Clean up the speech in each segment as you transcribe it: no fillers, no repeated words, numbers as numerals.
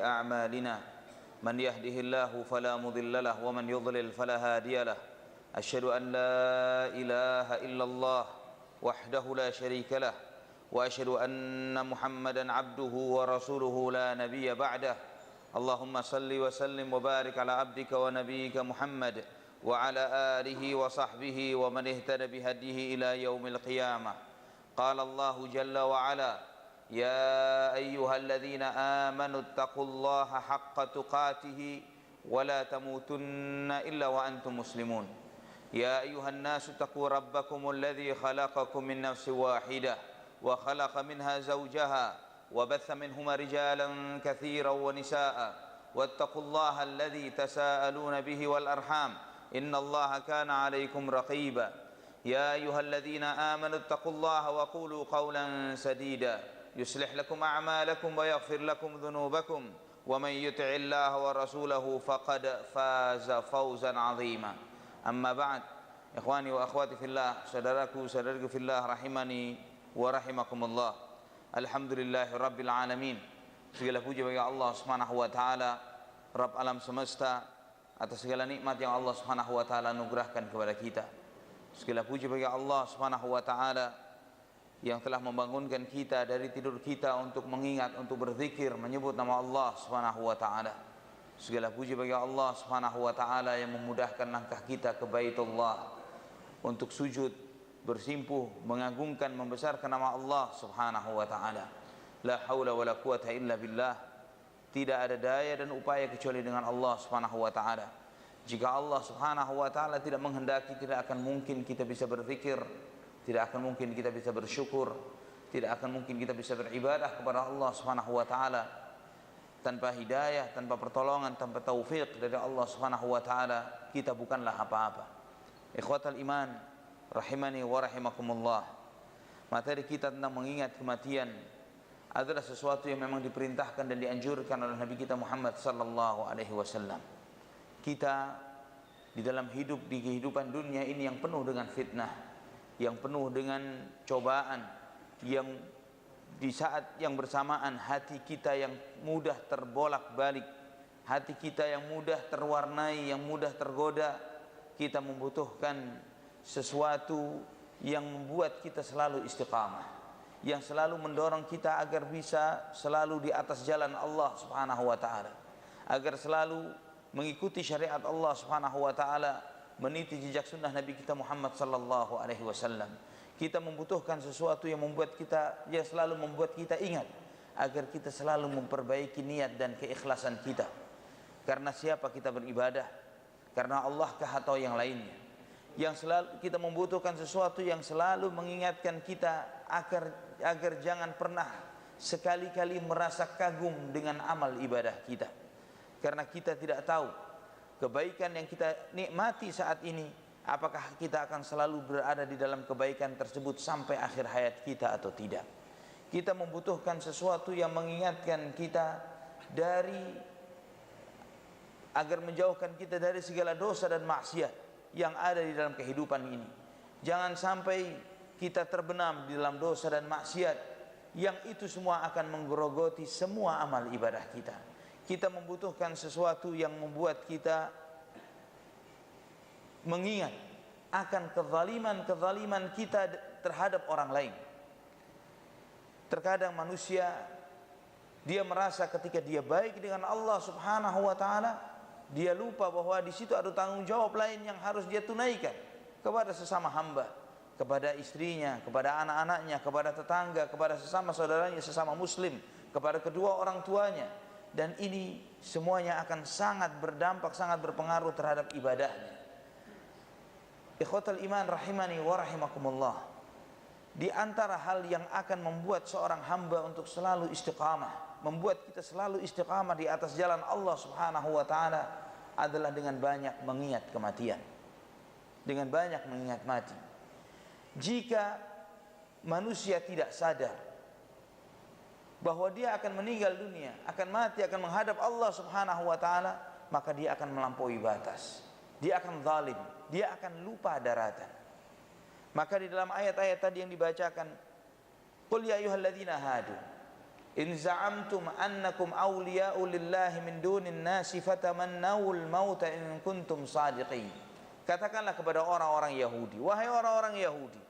أعمالنا من يهده الله فلا مضل له ومن يضلل فلا هادي له أشهد أن لا إله إلا الله وحده لا شريك له وأشهد أن محمدا عبده ورسوله لا نبي بعده اللهم صل وسلم وبارك على عبدك ونبيك محمد وعلى آله وصحبه ومن اهتدى بهديه إلى يوم القيامة قال الله جل وعلا يا أيها الذين آمنوا اتقوا الله حق تقاته ولا تموتن إلا وأنتم مسلمون يا أيها الناس اتقوا ربكم الذي خلقكم من نفس واحدة وخلق منها زوجها وبث منهما رجالا كثيرا ونساء واتقوا الله الذي تساءلون به والأرحام إن الله كان عليكم رقيبا يا أيها الذين آمنوا اتقوا الله وقولوا قولا سديدا يصلح لكم أعمالكم ويغفر لكم ذنوبكم ومن يطع الله ورسوله فقد فاز فوزا عظيما أما بعد إخواني وأخواتي في الله saudaraku في الله rahimani wa rahimakumullah. Alhamdulillahi rabbil alamin. Segala puji bagi Allah Subhanahu wa taala, Rabb alam semesta, atas segala nikmat yang Allah Subhanahu wa taala anugerahkan kepada kita. Segala puji bagi Allah Subhanahu wa taala yang telah membangunkan kita dari tidur kita untuk mengingat, untuk berzikir, menyebut nama Allah Subhanahu wa taala. Segala puji bagi Allah Subhanahu wa taala yang memudahkan langkah kita ke Baitullah untuk sujud, bersimpuh, mengagungkan, membesarkan nama Allah Subhanahu wa taala. La haula wala quwata illa billah. Tidak ada daya dan upaya kecuali dengan Allah Subhanahu wa taala. Jika Allah Subhanahu wa taala tidak menghendaki, tidak akan mungkin kita bisa berzikir, tidak akan mungkin kita bisa bersyukur, tidak akan mungkin kita bisa beribadah kepada Allah Subhanahu wa taala. Tanpa hidayah, tanpa pertolongan, tanpa taufik dari Allah Subhanahu wa taala, kita bukanlah apa-apa. Ikhwatal iman rahimani wa rahimakumullah. Materi kita tentang mengingat kematian adalah sesuatu yang memang diperintahkan dan dianjurkan oleh Nabi kita Muhammad sallallahu alaihi wasallam. Kita di dalam hidup, di kehidupan dunia ini yang penuh dengan fitnah, yang penuh dengan cobaan, yang di saat yang bersamaan hati kita yang mudah terbolak-balik, hati kita yang mudah terwarnai, yang mudah tergoda, kita membutuhkan sesuatu yang membuat kita selalu istiqamah, yang selalu mendorong kita agar bisa selalu di atas jalan Allah Subhanahu wa taala, agar selalu mengikuti syariat Allah Subhanahu wa taala, meniti jejak sunnah Nabi kita Muhammad sallallahu alaihi wasallam. Kita membutuhkan sesuatu yang membuat kita, yang selalu membuat kita ingat agar kita selalu memperbaiki niat dan keikhlasan kita. Karena siapa kita beribadah? Karena Allah kah atau yang lainnya? Yang selalu kita membutuhkan sesuatu yang selalu mengingatkan kita agar jangan pernah sekali-kali merasa kagum dengan amal ibadah kita. Karena kita tidak tahu kebaikan yang kita nikmati saat ini, apakah kita akan selalu berada di dalam kebaikan tersebut sampai akhir hayat kita atau tidak. Kita membutuhkan sesuatu yang mengingatkan kita agar menjauhkan kita dari segala dosa dan maksiat yang ada di dalam kehidupan ini. Jangan sampai kita terbenam di dalam dosa dan maksiat yang itu semua akan menggerogoti semua amal ibadah kita. Kita membutuhkan sesuatu yang membuat kita mengingat akan kezaliman kita terhadap orang lain. Terkadang manusia dia merasa ketika dia baik dengan Allah Subhanahu wa taala, dia lupa bahwa di situ ada tanggung jawab lain yang harus dia tunaikan kepada sesama hamba, kepada istrinya, kepada anak-anaknya, kepada tetangga, kepada sesama saudaranya, sesama muslim, kepada kedua orang tuanya. Dan ini semuanya akan sangat berdampak, sangat berpengaruh terhadap ibadahnya. Ikhwatal iman rahimani wa rahimakumullah. Di antara hal yang akan membuat seorang hamba untuk selalu istiqamah, membuat kita selalu istiqamah di atas jalan Allah Subhanahu wa taala adalah dengan banyak mengingat kematian, dengan banyak mengingat mati. Jika manusia tidak sadar bahwa dia akan meninggal dunia, akan mati, akan menghadap Allah Subhanahu wa taala, maka dia akan melampaui batas, dia akan zalim, dia akan lupa daratan. Maka di dalam ayat-ayat tadi yang dibacakan, qul ya ayyuhalladzina hadu, In za'amtum annakum awliya'u lillahi min dunin nasi fatamannawul mauta in kuntum sadiqin. Katakanlah kepada orang-orang Yahudi, wahai orang-orang Yahudi,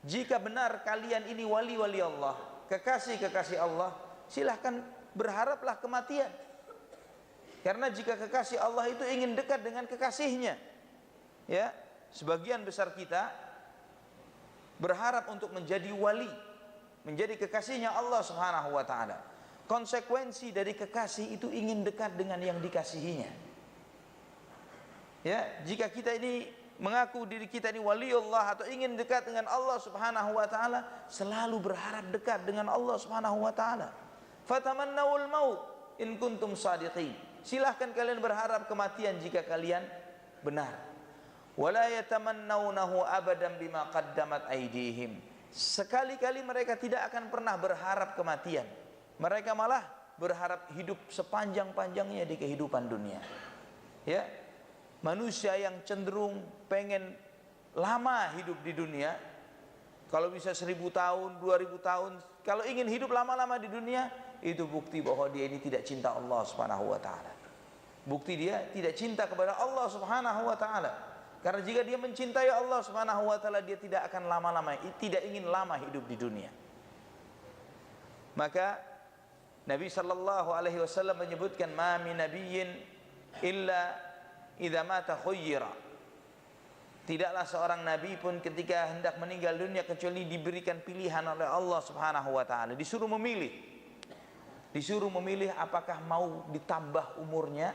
jika benar kalian ini wali-wali Allah, kekasih-kekasih Allah, silahkan berharaplah kematian. Karena jika kekasih Allah itu ingin dekat dengan kekasihnya, ya, sebagian besar kita berharap untuk menjadi wali, menjadi kekasihnya Allah Subhanahu wa taala. Konsekuensi dari kekasih itu ingin dekat dengan yang dikasihinya. Ya, jika kita ini mengaku diri kita ini waliullah atau ingin dekat dengan Allah Subhanahu wa taala, selalu berharap dekat dengan Allah Subhanahu wa taala. Fatamannawul maut in kuntum shadiqin. Silahkan kalian berharap kematian jika kalian benar. Wala yatamannawnahu abadan bima qaddamat aydihim. Sekali-kali mereka tidak akan pernah berharap kematian. Mereka malah berharap hidup sepanjang-panjangnya di kehidupan dunia. Ya, manusia yang cenderung pengen lama hidup di dunia, kalau bisa 1000 tahun, 2000 tahun, kalau ingin hidup lama-lama di dunia, itu bukti bahwa dia ini tidak cinta Allah Subhanahu wa taala. Bukti dia tidak cinta kepada Allah Subhanahu wa taala. Karena jika dia mencintai Allah Subhanahu wa taala, dia tidak akan lama-lama, tidak ingin lama hidup di dunia. Maka Nabi sallallahu alaihi wasallam menyebutkan, ma min nabiyyin illa idza mata khuyyira. Tidaklah seorang nabi pun ketika hendak meninggal dunia kecuali diberikan pilihan oleh Allah Subhanahu wa taala, disuruh memilih. Disuruh memilih apakah mau ditambah umurnya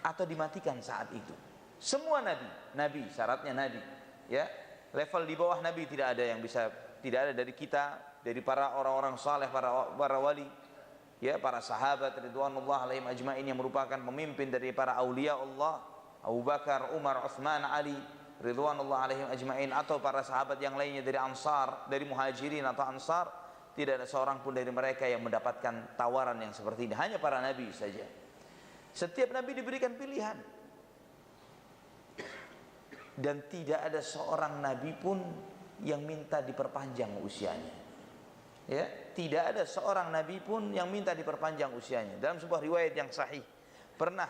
atau dimatikan saat itu. Semua nabi syaratnya nabi, ya. Level di bawah nabi tidak ada yang bisa, tidak ada dari kita, dari para orang-orang saleh, para wali, ya, para sahabat ridwanullah alaihim ajmain yang merupakan pemimpin dari para aulia Allah, Abu Bakar, Umar, Utsman, Ali ridwanullah alaihim ajmain, atau para sahabat yang lainnya dari Ansar, dari Muhajirin atau Ansar, tidak ada seorang pun dari mereka yang mendapatkan tawaran yang seperti ini, hanya para nabi saja. Setiap nabi diberikan pilihan. Dan tidak ada seorang nabi pun yang minta diperpanjang usianya. Ya, tidak ada seorang nabi pun yang minta diperpanjang usianya. Dalam sebuah riwayat yang sahih, pernah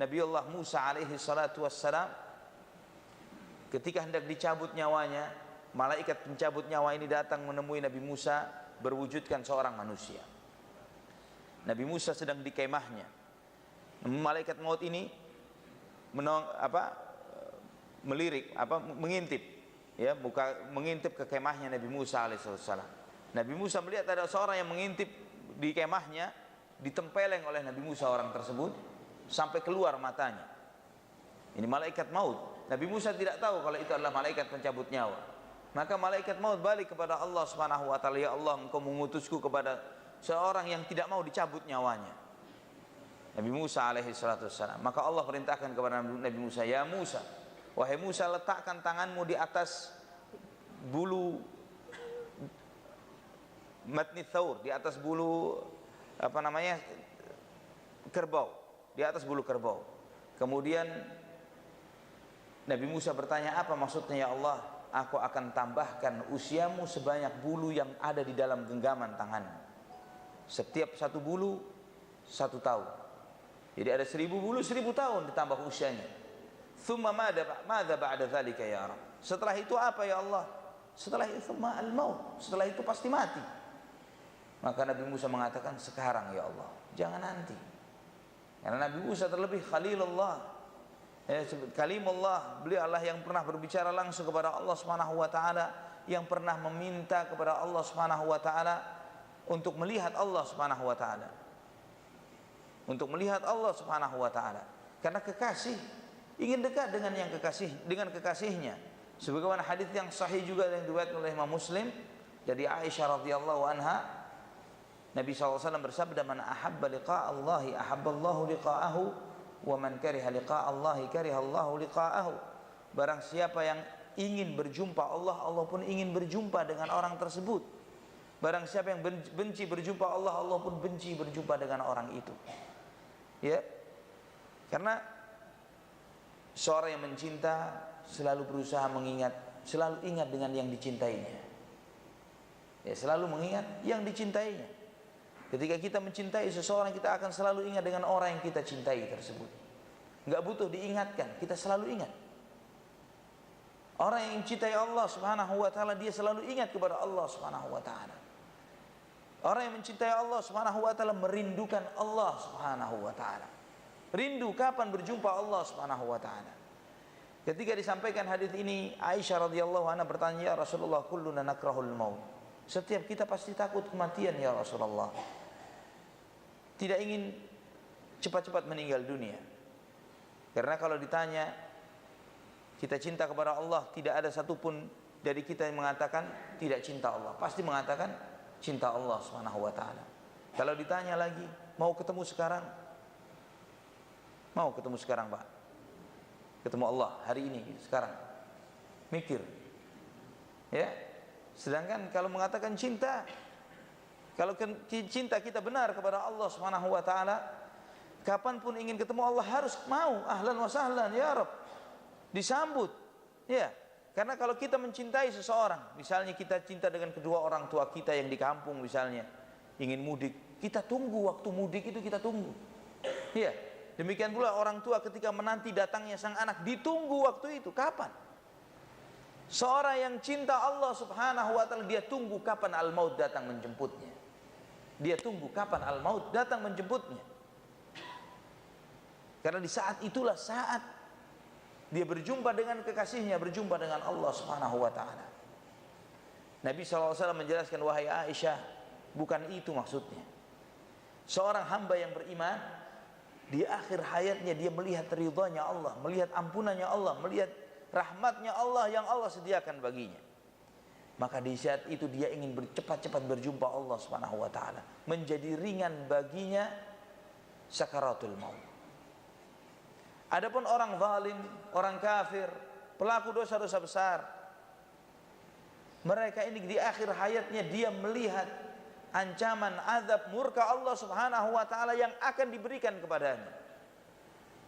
Nabiullah Musa alaihi salatu wassalam ketika hendak dicabut nyawanya, malaikat pencabut nyawa ini datang menemui Nabi Musa berwujudkan seorang manusia. Nabi Musa sedang di kemahnya. Malaikat maut ini mengintip, ya, mengintip ke kemahnya Nabi Musa alaihissalam. Nabi Musa melihat ada seorang yang mengintip di kemahnya, ditempeleng oleh Nabi Musa orang tersebut sampai keluar matanya. Ini malaikat maut. Nabi Musa tidak tahu kalau itu adalah malaikat pencabut nyawa. Maka malaikat maut balik kepada Allah Subhanahu wa taala, ya Allah, Engkau mengutusku kepada seorang yang tidak mau dicabut nyawanya, Nabi Musa alaihissalam. Maka Allah perintahkan kepada Nabi Musa, ya Musa, wahai Musa, letakkan tanganmu di atas bulu matni thaur, di atas bulu kerbau, di atas bulu kerbau. Kemudian Nabi Musa bertanya, apa maksudnya ya Allah? Aku akan tambahkan usiamu sebanyak bulu yang ada di dalam genggaman tanganmu. Setiap satu bulu 1 tahun. Jadi ada 1000 bulu, 1000 tahun ditambah usianya. Thumma madza ba'da dzalika ya Rabb? Setelah itu apa ya Allah? Setelah itu thumma al-maut. Setelah itu pasti mati. Maka Nabi Musa mengatakan, sekarang ya Allah, jangan nanti. Karena Nabi Musa terlebih Khalilullah, Kalimullah, beliau Allah yang pernah berbicara langsung kepada Allah Subhanahu wa taala, yang pernah meminta kepada Allah Subhanahu wa taala untuk melihat Allah Subhanahu wa taala. Untuk melihat Allah Subhanahu wa taala. Karena kekasih ingin dekat dengan kekasihnya. Sebagaimana hadis yang sahih juga yang diriwayatkan oleh Imam Muslim dari Aisyah radhiyallahu anha, Nabi SAW bersabda, man ahabba liqa Allahi ahabba Allahu liqa'ahu, wa man kariha liqa Allahi kariha Allahu liqa'ahu. Barang siapa yang ingin berjumpa Allah, Allah pun ingin berjumpa dengan orang tersebut. Barang siapa yang benci berjumpa Allah, Allah pun benci berjumpa dengan orang itu. Ya, karena seorang yang mencinta selalu berusaha selalu ingat dengan yang dicintainya. Ya, selalu mengingat yang dicintainya. Ketika kita mencintai seseorang, kita akan selalu ingat dengan orang yang kita cintai tersebut. Enggak butuh diingatkan, kita selalu ingat. Orang yang mencintai Allah Subhanahu wa taala, dia selalu ingat kepada Allah Subhanahu wa taala. Orang yang mencintai Allah Subhanahu wa taala merindukan Allah Subhanahu wa taala. Rindu kapan berjumpa Allah Subhanahu wa taala. Ketika disampaikan hadis ini, Aisyah radhiyallahu anha bertanya, "Ya Rasulullah, kulluna nakrahul maut." Setiap kita pasti takut kematian ya Rasulullah. Tidak ingin cepat-cepat meninggal dunia. Karena kalau ditanya kita cinta kepada Allah, tidak ada satupun dari kita yang mengatakan tidak cinta Allah. Pasti mengatakan cinta Allah Subhanahu wa taala. Kalau ditanya lagi, mau ketemu sekarang? Mau ketemu sekarang, Pak? Ketemu Allah hari ini, sekarang. Mikir. Ya. Sedangkan kalau mengatakan cinta, kalau cinta kita benar kepada Allah Subhanahu wa taala, kapanpun ingin ketemu Allah harus mau, ahlan wa sahlan ya Rabb. Disambut. Ya. Karena kalau kita mencintai seseorang, misalnya kita cinta dengan kedua orang tua kita yang di kampung misalnya, ingin mudik, kita tunggu waktu mudik itu, kita tunggu. Ya. Demikian pula orang tua ketika menanti datangnya sang anak, ditunggu waktu itu. Kapan? Seorang yang cinta Allah Subhanahu wa taala, dia tunggu kapan al-maut datang menjemputnya. Dia tunggu kapan al-maut datang menjemputnya. Karena di saat itulah saat dia berjumpa dengan kekasihnya, berjumpa dengan Allah Subhanahu wa taala. Nabi SAW menjelaskan, wahai Aisyah, bukan itu maksudnya. Seorang hamba yang beriman, di akhir hayatnya dia melihat ridhanya Allah, melihat ampunannya Allah, melihat rahmatnya Allah yang Allah sediakan baginya. Maka di saat itu dia ingin cepat-cepat berjumpa Allah Subhanahu wa taala, menjadi ringan baginya sakaratul maut. Adapun orang zalim, orang kafir, pelaku dosa-dosa besar, mereka ini di akhir hayatnya dia melihat ancaman azab murka Allah Subhanahu wa taala yang akan diberikan kepadanya.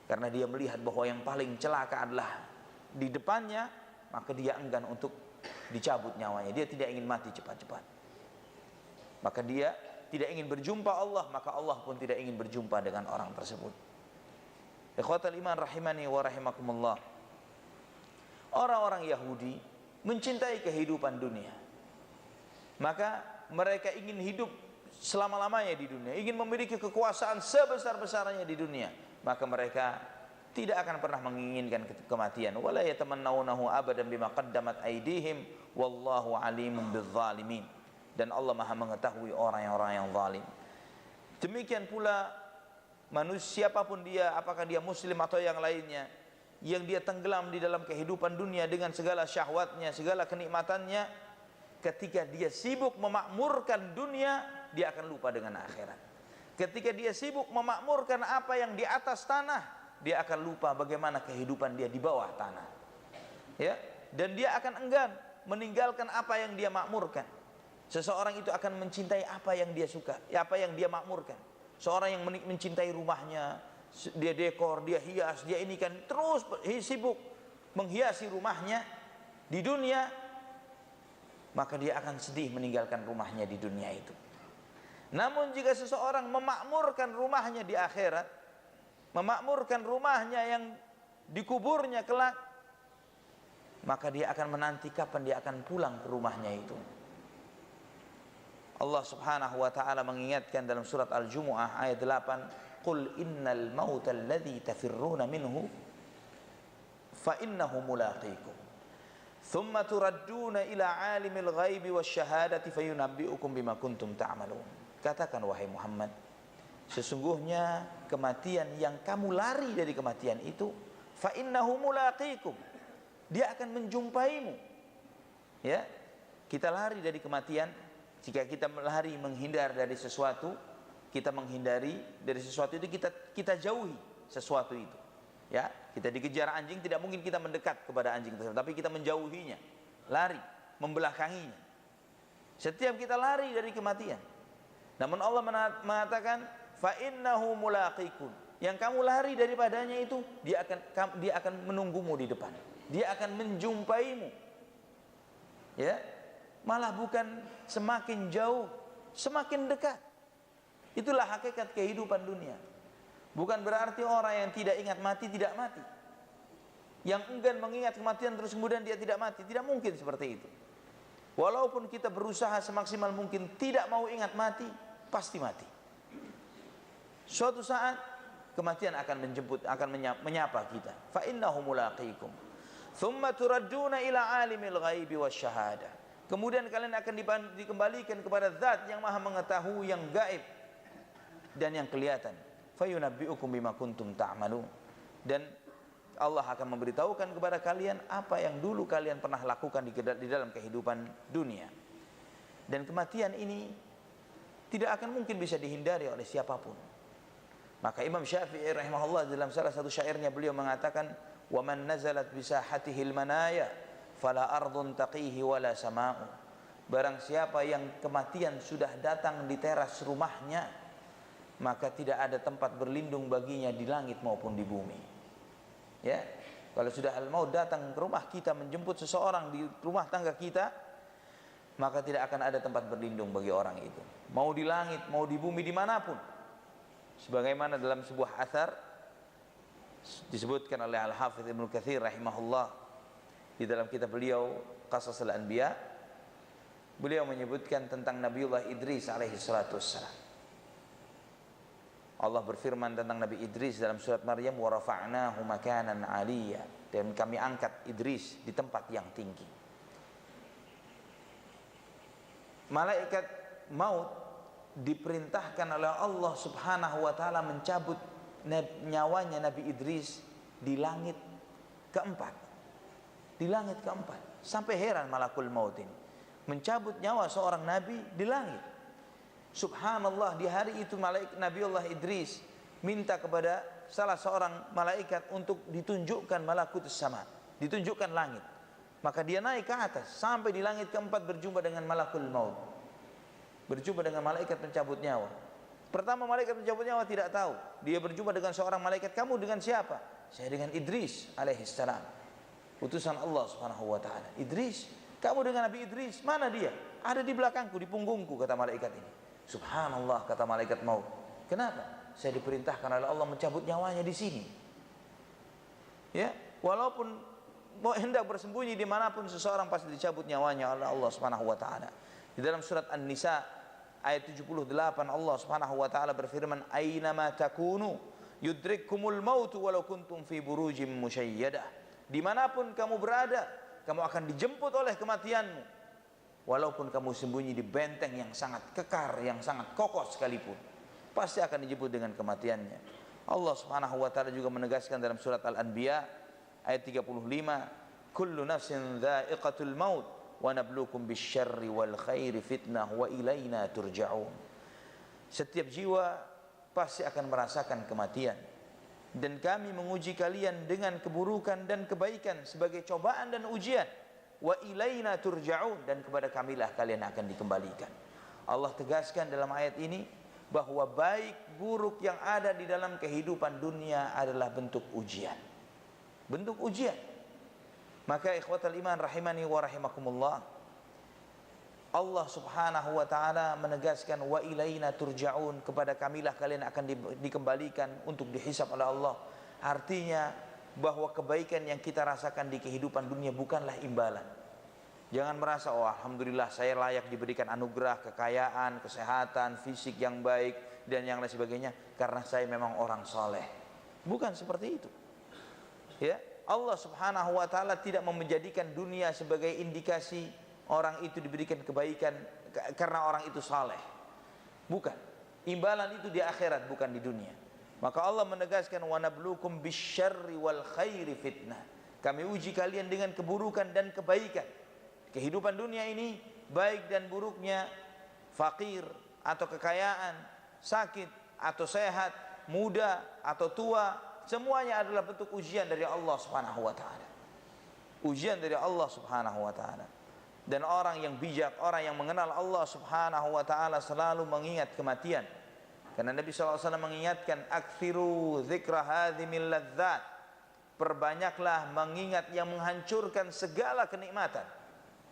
Karena dia melihat bahwa yang paling celaka adalah di depannya, maka dia enggan untuk dicabut nyawanya. Dia tidak ingin mati cepat-cepat. Maka dia tidak ingin berjumpa Allah, maka Allah pun tidak ingin berjumpa dengan orang tersebut. Ikhwatal iman rahimani wa rahimakumullah. Orang-orang Yahudi mencintai kehidupan dunia. Maka mereka ingin hidup selama-lamanya di dunia, ingin memiliki kekuasaan sebesar-besarnya di dunia. Maka mereka tidak akan pernah menginginkan kematian. Wala yatamannawnahu abadan bima qaddamat aydihim wallahu alimun bizzalimin. Dan Allah Maha mengetahui orang-orang yang zalim. Demikian pula manusia siapapun dia, apakah dia muslim atau yang lainnya, yang dia tenggelam di dalam kehidupan dunia dengan segala syahwatnya, segala kenikmatannya, ketika dia sibuk memakmurkan dunia, dia akan lupa dengan akhirat. Ketika dia sibuk memakmurkan apa yang di atas tanah, dia akan lupa bagaimana kehidupan dia di bawah tanah. Ya, dan dia akan enggan meninggalkan apa yang dia makmurkan. Seseorang itu akan mencintai apa yang dia suka, apa yang dia makmurkan. Seorang yang mencintai rumahnya, dia dekor, dia hias, dia ini kan terus sibuk menghiasi rumahnya di dunia, maka dia akan sedih meninggalkan rumahnya di dunia itu. Namun jika seseorang memakmurkan rumahnya di akhirat, memakmurkan rumahnya yang dikuburnya kelak, maka dia akan menanti kapan dia akan pulang ke rumahnya itu. Allah Subhanahu wa taala mengingatkan dalam surat Al-Jumu'ah ayat 8, "Qul innal mauta alladzi tafirruna minhu fa innahu mulaqikum. Thumma turadduna ila 'alimil ghaibi wasyahadati fayunabbi'ukum bima kuntum ta'malun." Katakan wahai Muhammad, sesungguhnya kematian yang kamu lari dari kematian itu, fa innahu mulaqikum. Dia akan menjumpaimu. Ya, kita lari dari kematian. Jika kita lari menghindar dari sesuatu, kita menghindari dari sesuatu itu, kita jauhi sesuatu itu. Ya, kita dikejar anjing, tidak mungkin kita mendekat kepada anjing tersebut, tapi kita menjauhinya, lari, membelakanginya. Setiap kita lari dari kematian. Namun Allah mengatakan, fa innahu mulaqikum. Yang kamu lari daripadanya itu, dia akan menunggumu di depan. Dia akan menjumpaimu. Ya. Malah bukan semakin jauh, semakin dekat. Itulah hakikat kehidupan dunia. Bukan berarti orang yang tidak ingat mati tidak mati. Yang enggan mengingat kematian terus kemudian dia tidak mati, tidak mungkin seperti itu. Walaupun kita berusaha semaksimal mungkin tidak mau ingat mati, pasti mati. Suatu saat kematian akan menjemput, akan menyapa kita. Fa innahu mulaqikum. Tsumma turadduna ila alimil ghaibi wasyahadah. Kemudian kalian akan dikembalikan kepada zat yang maha mengetahui yang gaib dan yang kelihatan. Fayunabbi'ukum bima kuntum ta'malun. Dan Allah akan memberitahukan kepada kalian apa yang dulu kalian pernah lakukan di dalam kehidupan dunia. Dan kematian ini tidak akan mungkin bisa dihindari oleh siapapun. Maka Imam Syafi'i rahimahullah dalam salah satu syairnya beliau mengatakan, "Wa man nazalat bi sahatihil manaya fala ardun taqihi wala sama'u." Barang siapa yang kematian sudah datang di teras rumahnya, maka tidak ada tempat berlindung baginya di langit maupun di bumi. Ya, kalau sudah al-maut datang ke rumah kita, menjemput seseorang di rumah tangga kita, maka tidak akan ada tempat berlindung bagi orang itu. Mau di langit, mau di bumi, dimanapun. Sebagaimana dalam sebuah athar disebutkan oleh Al-Hafidz Ibnu Katsir rahimahullah di dalam kitab beliau Qasasul Anbiya, beliau menyebutkan tentang Nabiullah Idris alaihi salatu wassalam. Allah berfirman tentang Nabi Idris dalam surat Maryam, wa rafa'nahu makanan 'aliyya, dan kami angkat Idris di tempat yang tinggi. Malaikat maut diperintahkan oleh Allah Subhanahu wa taala mencabut nyawanya Nabi Idris di langit keempat. Di langit keempat. Sampai heran malakul maut ini mencabut nyawa seorang nabi di langit. Subhanallah, di hari itu malaikat Nabiullah Idris minta kepada salah seorang malaikat untuk ditunjukkan malakutus sama, ditunjukkan langit. Maka dia naik ke atas sampai di langit keempat berjumpa dengan malakul maut, berjumpa dengan malaikat pencabut nyawa. Pertama malaikat pencabut nyawa tidak tahu. Dia berjumpa dengan seorang malaikat, "Kamu dengan siapa?" "Saya dengan Idris alaihissalam, utusan Allah Subhanahu wa taala." "Idris? Kamu dengan Nabi Idris? Mana dia?" "Ada di belakangku, di punggungku," kata malaikat ini. Subhanallah, kata malaikat maut. "Kenapa?" "Saya diperintahkan oleh Allah mencabut nyawanya di sini." Ya, walaupun mau hendak bersembunyi dimanapun seseorang pasti dicabut nyawanya oleh Allah Subhanahu wa taala. Di dalam surat An-Nisa ayat 78 Allah Subhanahu wa taala berfirman, "Aina ma takunu yudrikkumul maut walau kuntum fi burujim musyayyadah." Dimanapun kamu berada, kamu akan dijemput oleh kematianmu, walaupun kamu sembunyi di benteng yang sangat kekar, yang sangat kokoh sekalipun, pasti akan dijemput dengan kematiannya. Allah Subhanahu wa taala juga menegaskan dalam surat Al-Anbiya ayat 35, "Kullu nafsin dha'iqatul maut wa nabluukum bisyarri wal khairi fitnah wa ilaina turja'un." Setiap jiwa pasti akan merasakan kematian, dan kami menguji kalian dengan keburukan dan kebaikan sebagai cobaan dan ujian. Wa ilaina turja'un, dan kepada kamilah kalian akan dikembalikan. Allah tegaskan dalam ayat ini bahwa baik buruk yang ada di dalam kehidupan dunia adalah bentuk ujian. Bentuk ujian. Maka ikhwatal iman rahimani wa rahimakumullah, Allah Subhanahu wa taala menegaskan wa ilaina turja'un, kepada kamilah kalian akan dikembalikan untuk dihisab oleh Allah. Artinya bahwa kebaikan yang kita rasakan di kehidupan dunia bukanlah imbalan. Jangan merasa, "Oh alhamdulillah saya layak diberikan anugerah kekayaan, kesehatan, fisik yang baik dan yang lain sebagainya karena saya memang orang saleh." Bukan seperti itu. Ya, Allah Subhanahu wa taala tidak menjadikan dunia sebagai indikasi orang itu diberikan kebaikan karena orang itu saleh. Bukan. Imbalan itu di akhirat, bukan di dunia. Maka Allah menegaskan, "Wa nabluukum bisyarri wal khairi fitnah." Kami uji kalian dengan keburukan dan kebaikan. Kehidupan dunia ini, baik dan buruknya, fakir atau kekayaan, sakit atau sehat, muda atau tua, semuanya adalah bentuk ujian dari Allah Subhanahu wa taala. Ujian dari Allah Subhanahu wa taala. Dan orang yang bijak, orang yang mengenal Allah Subhanahu wa taala selalu mengingat kematian. Karena Nabi SAW mengingatkan, "Aktsiru dzikra hadzimil ladzat." Perbanyaklah mengingat yang menghancurkan segala kenikmatan,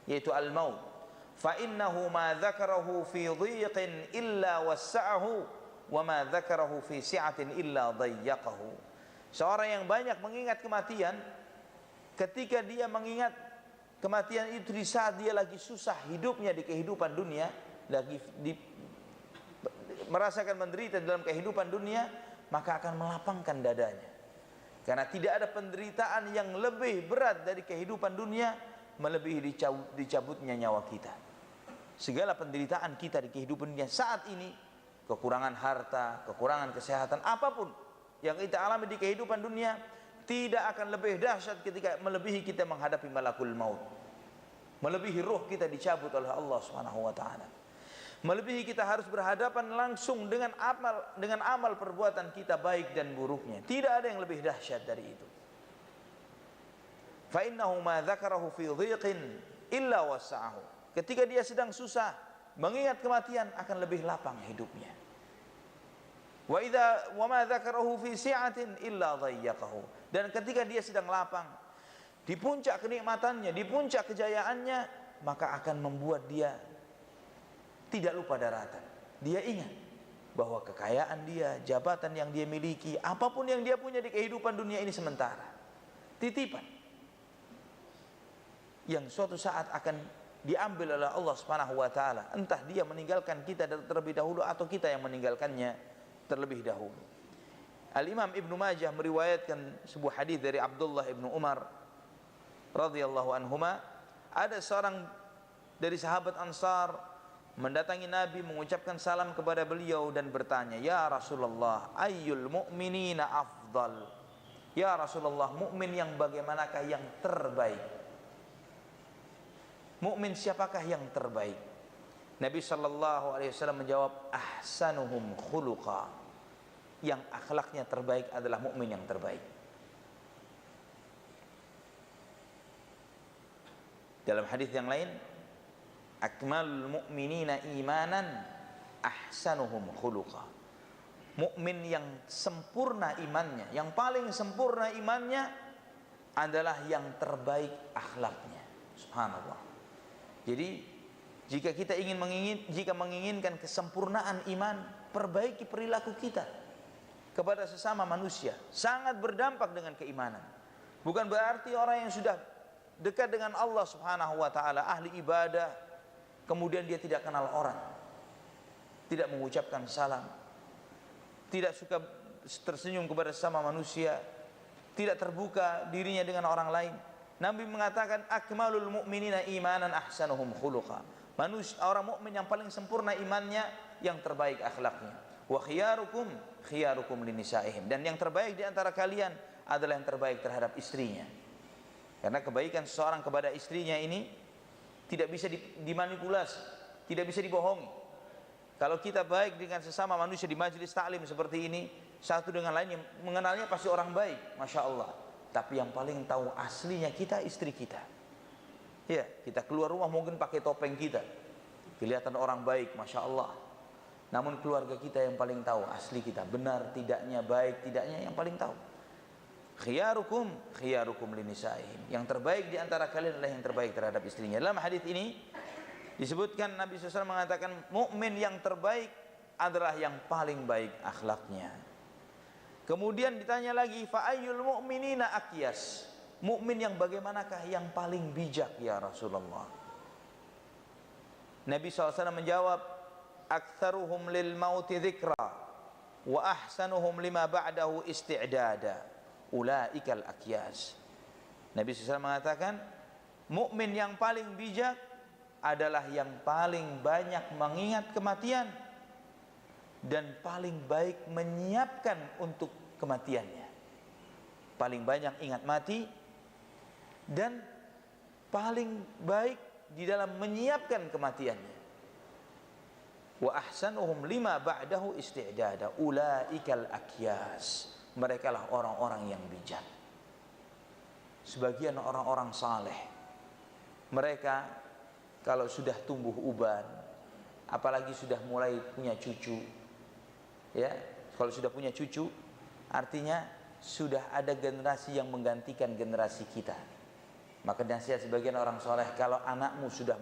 yaitu al-maut. "Fa innahu ma dzakarahu fi dhiqin illa wassa'ahu wa ma dzakarahu fi si'atin illa dayyaqahu. Seorang yang banyak mengingat kematian, ketika dia mengingat kematian itu di saat dia lagi susah hidupnya di kehidupan dunia, lagi merasakan menderita dalam kehidupan dunia, maka akan melapangkan dadanya. Karena tidak ada penderitaan yang lebih berat dari kehidupan dunia melebihi dicabutnya nyawa kita. Segala penderitaan kita di kehidupan dunia saat ini, kekurangan harta, kekurangan kesehatan, apapun yang kita alami di kehidupan dunia, tidak akan lebih dahsyat ketika melebihi kita menghadapi malakul maut. Melebihi ruh kita dicabut oleh Allah Subhanahu wa taala. Melebihi kita harus berhadapan langsung dengan amal perbuatan kita baik dan buruknya. Tidak ada yang lebih dahsyat dari itu. Fa innahu ma dzakarahu fi dhiqin illa wasa'ahu. Ketika dia sedang susah, mengingat kematian akan lebih lapang hidupnya. Wa ma dzakarahu fi si'atin illa dhayyaqahu. Dan ketika dia sedang lapang, di puncak kenikmatannya, di puncak kejayaannya, maka akan membuat dia tidak lupa daratan. Dia ingat bahwa kekayaan dia, jabatan yang dia miliki, apapun yang dia punya di kehidupan dunia ini sementara, titipan yang suatu saat akan diambil oleh Allah Subhanahu wa taala. Entah dia meninggalkan kita terlebih dahulu atau kita yang meninggalkannya terlebih dahulu. Al-Imam Ibnu Majah meriwayatkan sebuah hadis dari Abdullah Ibnu Umar radhiyallahu anhuma, ada seorang dari sahabat Ansar mendatangi Nabi, mengucapkan salam kepada beliau dan bertanya, "Ya Rasulullah, ayyul mu'minina afdal?" Ya Rasulullah, mukmin yang bagaimanakah yang terbaik? Mukmin siapakah yang terbaik? Nabi sallallahu alaihi wasallam menjawab, "Ahsanuhum khuluqa." Yang akhlaknya terbaik adalah mukmin yang terbaik. Dalam hadis yang lain, akmalul mu'minina imanan ahsanuhum khuluqa. Mukmin yang sempurna imannya, yang paling sempurna imannya adalah yang terbaik akhlaknya. Subhanallah. Jadi jika kita jika menginginkan kesempurnaan iman, perbaiki perilaku kita kepada sesama manusia. Sangat berdampak dengan keimanan. Bukan berarti orang yang sudah dekat dengan Allah Subhanahu wa taala, ahli ibadah, kemudian dia tidak kenal orang, tidak mengucapkan salam, tidak suka tersenyum kepada sesama manusia, tidak terbuka dirinya dengan orang lain. Nabi mengatakan, akmalul mu'minina imanan ahsanuhum khuluqa. Orang mukmin yang paling sempurna imannya, yang terbaik akhlaknya. Wa khiyarukum khiyarukum linisaihim. Dan yang terbaik di antara kalian adalah yang terbaik terhadap istrinya. Karena kebaikan seseorang kepada istrinya ini tidak bisa dimanipulasi, tidak bisa dibohongi. Kalau kita baik dengan sesama manusia di majelis taklim seperti ini, satu dengan lain yang mengenalnya pasti orang baik, Masya Allah. Tapi yang paling tahu aslinya kita, istri kita. Ya, kita keluar rumah mungkin pakai topeng kita, kelihatan orang baik, Masya Allah. Namun keluarga kita yang paling tahu asli kita, benar tidaknya, baik tidaknya, yang paling tahu. Khiyarukum khiyarukum linisaihim. Yang terbaik di antara kalian adalah yang terbaik terhadap istrinya. Dalam hadis ini disebutkan Nabi SAW mengatakan, mukmin yang terbaik adalah yang paling baik akhlaknya. Kemudian ditanya lagi, fa ayyul mu'minina aqyas? Mukmin yang bagaimanakah yang paling bijak ya Rasulullah? Nabi SAW menjawab, aktsaruhum lil mauti dzikra wa ahsanuhum lima ba'dahu isti'dada. Ulaikal aqyas. Nabi SAW mengatakan, mukmin yang paling bijak adalah yang paling banyak mengingat kematian dan paling baik menyiapkan untuk kematiannya. Paling banyak ingat mati dan paling baik di dalam menyiapkan kematiannya. Wa ahsanuhum lima ba'dahu isti'dada. Ulaikal aqyas. Mereka lah orang-orang yang bijak. Sebagian orang-orang saleh, mereka kalau sudah tumbuh uban, apalagi sudah mulai punya cucu, ya, kalau sudah punya cucu, artinya sudah ada generasi yang menggantikan generasi kita. Maka nasihat sebagian orang soleh, kalau anakmu sudah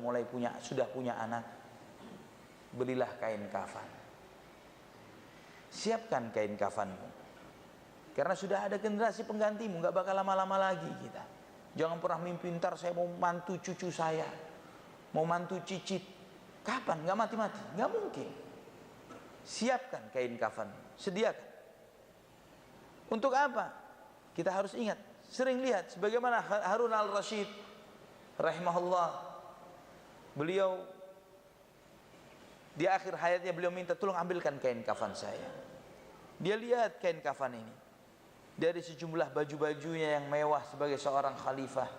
punya anak, belilah kain kafan. Siapkan kain kafanmu, karena sudah ada generasi penggantimu, nggak bakal lama-lama lagi kita. Jangan pernah mimpi ntar saya mau mantu cucu saya, mau mantu cicit. Kapan? Nggak mati-mati, nggak mungkin. Siapkan kain kafanmu, sediakan. Untuk apa? Kita harus ingat, sering lihat sebagaimana Harun al-Rashid rahimahullah, beliau di akhir hayatnya beliau minta tolong ambilkan kain kafan saya. Dia lihat kain kafan ini, dari sejumlah baju-bajunya yang mewah sebagai seorang khalifah,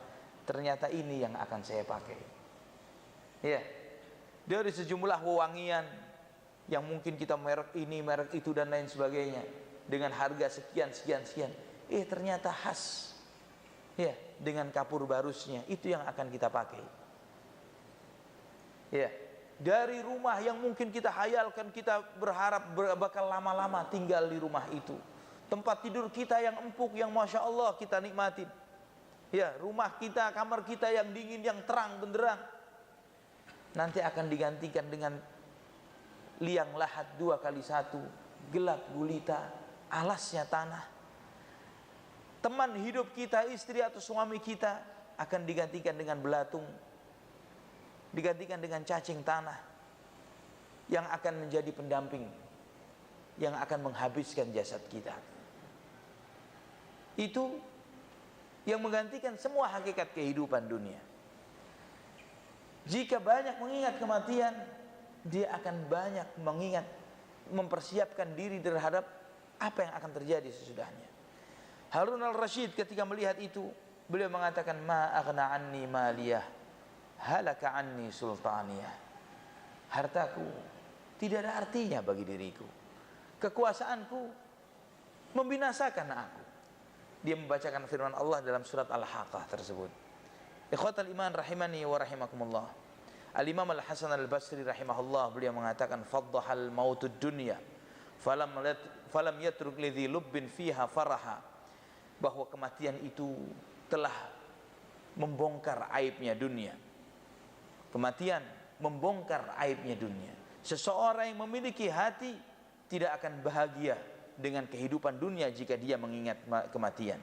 ternyata ini yang akan saya pakai. Ya, dari sejumlah wewangian yang mungkin kita merek ini, merek itu dan lain sebagainya, dengan harga sekian, ternyata khas. Ya, dengan kapur barusnya, itu yang akan kita pakai. Ya, dari rumah yang mungkin kita hayalkan, kita berharap bakal lama-lama tinggal di rumah itu. Tempat tidur kita yang empuk, yang Masya Allah kita nikmatin. Ya, rumah kita, kamar kita yang dingin, yang terang benderang, nanti akan digantikan dengan liang lahat 2x1, gelap gulita, alasnya tanah. Teman hidup kita, istri atau suami kita, akan digantikan dengan belatung, digantikan dengan cacing tanah, yang akan menjadi pendamping, yang akan menghabiskan jasad kita. Itu yang menggantikan semua hakikat kehidupan dunia. Jika banyak mengingat kematian, dia akan banyak mengingat, mempersiapkan diri terhadap apa yang akan terjadi sesudahnya. Harun al-Rashid ketika melihat itu, beliau mengatakan, ma aghna anni maliyah, halaka anni sultaniyah. Hartaku tidak ada artinya bagi diriku, kekuasaanku membinasakan aku. Dia membacakan firman Allah dalam surat Al-Haqqah tersebut. Ikhwatal iman rahimani wa rahimakumullah. Al-Imam Al-Hasan Al-Basri rahimahullah, beliau mengatakan, faddahal mautud dunya falam yatruk lidhi lubbin fiha faraha, bahwa kematian itu telah membongkar aibnya dunia. Kematian membongkar aibnya dunia. Seseorang yang memiliki hati tidak akan bahagia dengan kehidupan dunia jika dia mengingat kematian.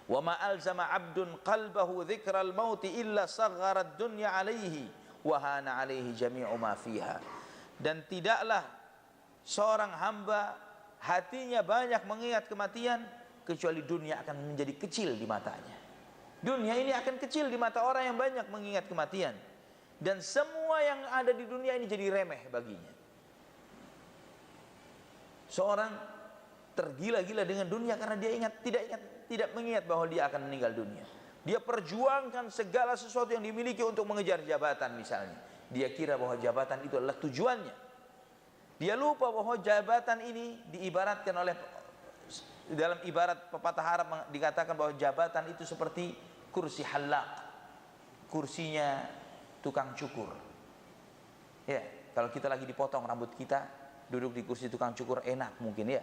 Wa ma alzama 'abdun qalbahu dzikral mauti illa sagharat dunya 'alaihi wa hana 'alaihi jami'u ma fiha. Dan tidaklah seorang hamba hatinya banyak mengingat kematian kecuali dunia akan menjadi kecil di matanya. Dunia ini akan kecil di mata orang yang banyak mengingat kematian, dan semua yang ada di dunia ini jadi remeh baginya. Seorang tergila-gila dengan dunia karena dia tidak mengingat bahwa dia akan meninggal dunia. Dia perjuangkan segala sesuatu yang dimiliki untuk mengejar jabatan misalnya. Dia kira bahwa jabatan itu adalah tujuannya. Dia lupa bahwa jabatan ini diibaratkan oleh, dalam ibarat pepatah Arab dikatakan bahwa jabatan itu seperti kursi halak, kursinya tukang cukur. Ya, kalau kita lagi dipotong rambut kita, duduk di kursi tukang cukur enak mungkin ya.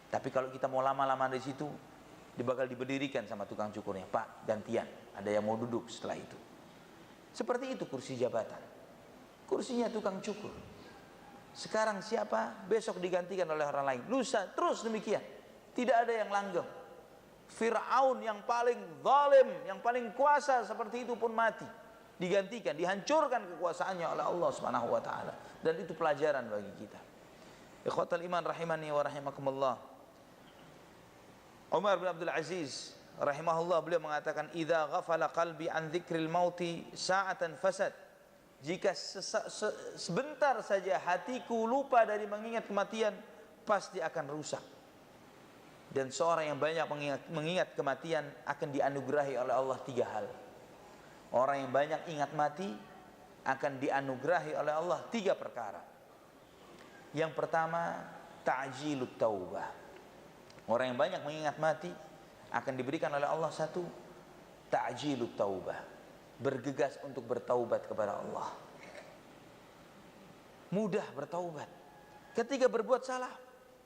Tapi kalau kita mau lama-lama di situ, bakal diberdirikan sama tukang cukurnya, Pak gantian, ada yang mau duduk setelah itu. Seperti itu kursi jabatan, kursinya tukang cukur. Sekarang siapa, besok digantikan oleh orang lain, lusa terus demikian. Tidak ada yang langgeng. Fir'aun yang paling zalim, yang paling kuasa seperti itu pun mati, digantikan, dihancurkan kekuasaannya oleh Allah Subhanahu wa taala. Dan itu pelajaran bagi kita. Ikhwatal iman rahimani wa rahimakumullah. Umar bin Abdul Aziz rahimahullah, beliau mengatakan, idza ghafala qalbi an dzikril mauti sa'atan fasad. Jika sebentar saja hatiku lupa dari mengingat kematian, pasti akan rusak. Dan seorang yang banyak mengingat kematian akan dianugerahi oleh Allah 3 hal. Orang yang banyak ingat mati akan dianugerahi oleh Allah 3 perkara. Yang pertama, ta'jilut taubah. Orang yang banyak mengingat mati akan diberikan oleh Allah 1, ta'jilut taubah, bergegas untuk bertaubat kepada Allah. Mudah bertaubat ketika berbuat salah.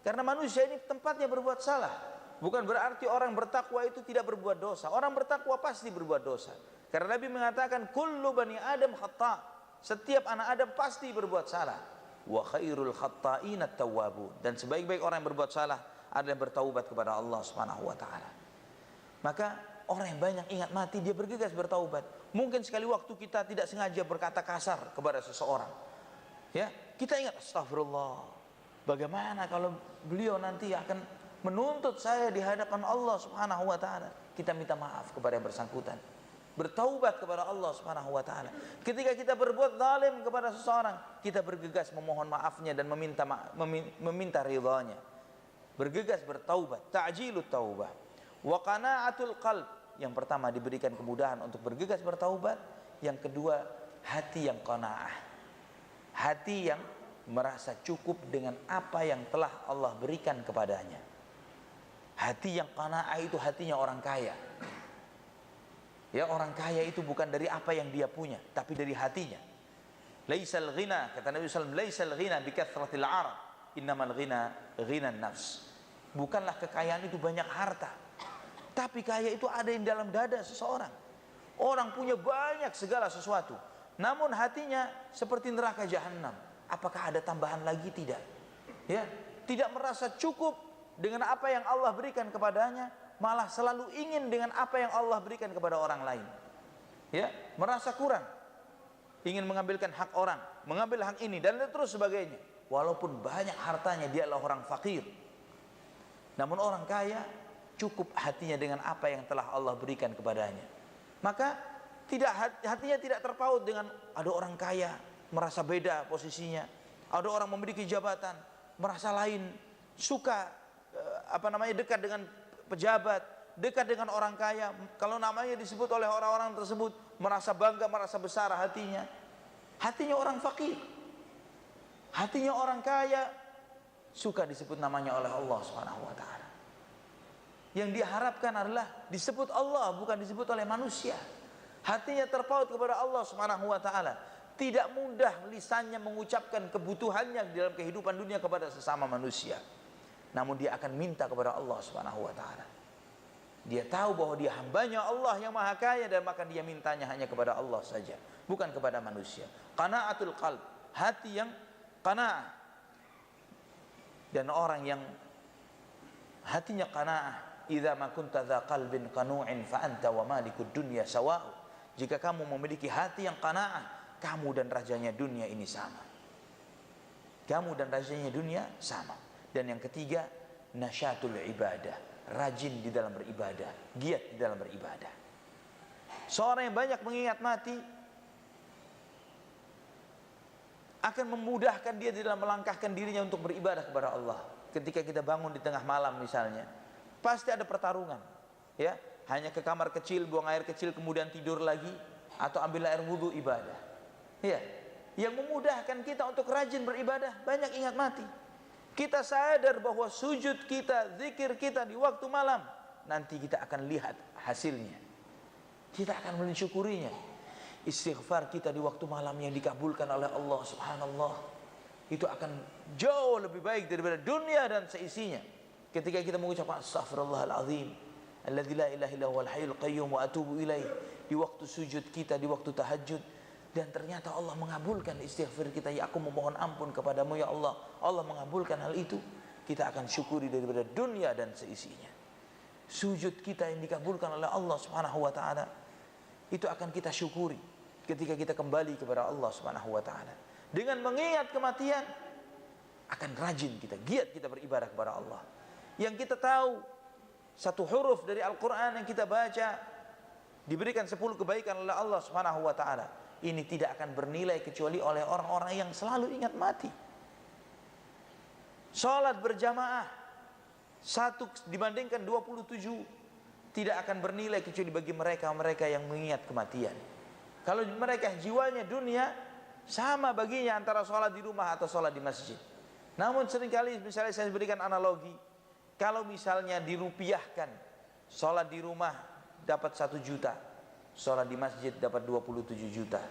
Karena manusia ini tempatnya berbuat salah. Bukan berarti orang bertakwa itu tidak berbuat dosa. Orang bertakwa pasti berbuat dosa. Karena Nabi mengatakan kullu bani Adam khata'. Setiap anak Adam pasti berbuat salah. wa khairul khatta'in at-tawwabun. Dan sebaik-baik orang yang berbuat salah adalah yang bertaubat kepada Allah Subhanahu wa taala. Maka orang yang banyak ingat mati, dia bergegas bertaubat. Mungkin sekali waktu kita tidak sengaja berkata kasar kepada seseorang, ya, kita ingat, astagfirullah, bagaimana kalau beliau nanti akan menuntut saya di hadapan Allah Subhanahu wa taala. Kita minta maaf kepada yang bersangkutan, bertaubat kepada Allah Subhanahu wa taala. Ketika kita berbuat zalim kepada seseorang, kita bergegas memohon maafnya dan meminta ridhanya. Bergegas bertaubat, ta'jilut taubah. Wa qana'atul qalb. Yang pertama diberikan kemudahan untuk bergegas bertaubat, yang kedua hati yang qanaah. Hati yang merasa cukup dengan apa yang telah Allah berikan kepadanya. Hati yang qanaah itu hatinya orang kaya. Ya, orang kaya itu bukan dari apa yang dia punya, tapi dari hatinya. Laisal ghina, kata Nabi sallallahu alaihi wasallam, laisal ghina bi kathratil 'arab, innamal ghina ghinan nafs. Bukanlah kekayaan itu banyak harta, tapi kaya itu ada yang dalam dada seseorang. Orang punya banyak segala sesuatu, namun hatinya seperti neraka jahanam. Apakah ada tambahan lagi? Tidak. Ya, tidak merasa cukup dengan apa yang Allah berikan kepadanya, malah selalu ingin dengan apa yang Allah berikan kepada orang lain. Ya, merasa kurang, ingin mengambilkan hak orang, mengambil hak ini dan terus sebagainya. Walaupun banyak hartanya, dia adalah orang fakir. Namun orang kaya cukup hatinya dengan apa yang telah Allah berikan kepadanya. Maka hatinya tidak terpaut dengan ada orang kaya merasa beda posisinya, ada orang memiliki jabatan merasa lain, suka dekat dengan pejabat, dekat dengan orang kaya. Kalau namanya disebut oleh orang-orang tersebut, merasa bangga, merasa besar hatinya. Hatinya orang fakir, hatinya orang kaya, suka disebut namanya oleh Allah Subhanahu wa taala. Yang diharapkan adalah disebut Allah, bukan disebut oleh manusia. Hatinya terpaut kepada Allah Subhanahu wa taala. Tidak mudah lisannya mengucapkan kebutuhannya dalam kehidupan dunia kepada sesama manusia. Namun dia akan minta kepada Allah Subhanahu wa taala. Dia tahu bahwa dia hambanya Allah yang maha kaya, dan maka dia mintanya hanya kepada Allah saja, bukan kepada manusia. Qana'atul qalb, hati yang qana'ah. Dan orang yang hatinya qana'ah, idza ma kunta dza qalbin qanu'in fa anta wa malikud dunya sawa'u. Jika kamu memiliki hati yang qana'ah, kamu dan rajanya dunia ini sama. Kamu dan rajanya dunia sama. Dan yang ketiga, nasyatul ibadah, rajin di dalam beribadah, giat di dalam beribadah. Seorang yang banyak mengingat mati akan memudahkan dia di dalam melangkahkan dirinya untuk beribadah kepada Allah. Ketika kita bangun di tengah malam misalnya, pasti ada pertarungan, ya, hanya ke kamar kecil, buang air kecil, kemudian tidur lagi, atau ambil air wudhu ibadah. Ya, yang memudahkan kita untuk rajin beribadah, banyak ingat mati. Kita sadar bahwa sujud kita, zikir kita di waktu malam, nanti kita akan lihat hasilnya. Kita akan mensyukurinya. Istighfar kita di waktu malam yang dikabulkan oleh Allah Subhanallah, itu akan jauh lebih baik daripada dunia dan seisinya. Ketika kita mengucapkan astaghfirullahalazim, alladzi la ilaha illa huwal hayyul qayyum wa atubu ilaih, di waktu sujud kita, di waktu tahajud, dan ternyata Allah mengabulkan istighfar kita. Ya, aku memohon ampun kepadamu ya Allah. Allah mengabulkan hal itu. Kita akan syukuri daripada dunia dan seisinya. Sujud kita yang dikabulkan oleh Allah Subhanahu wa taala, itu akan kita syukuri ketika kita kembali kepada Allah Subhanahu wa taala. Dengan mengingat kematian, akan rajin kita, giat kita beribadah kepada Allah. Yang kita tahu, satu huruf dari Al-Quran yang kita baca diberikan 10 kebaikan oleh Allah Subhanahu wa taala. Ini tidak akan bernilai kecuali oleh orang-orang yang selalu ingat mati. Salat berjamaah 1 dibandingkan 27 tidak akan bernilai kecuali bagi mereka yang mengingat kematian. Kalau mereka jiwanya dunia, sama baginya antara salat di rumah atau salat di masjid. Namun seringkali misalnya saya berikan analogi, kalau misalnya dirupiahkan, salat di rumah dapat 1 juta, salat di masjid dapat 27 juta.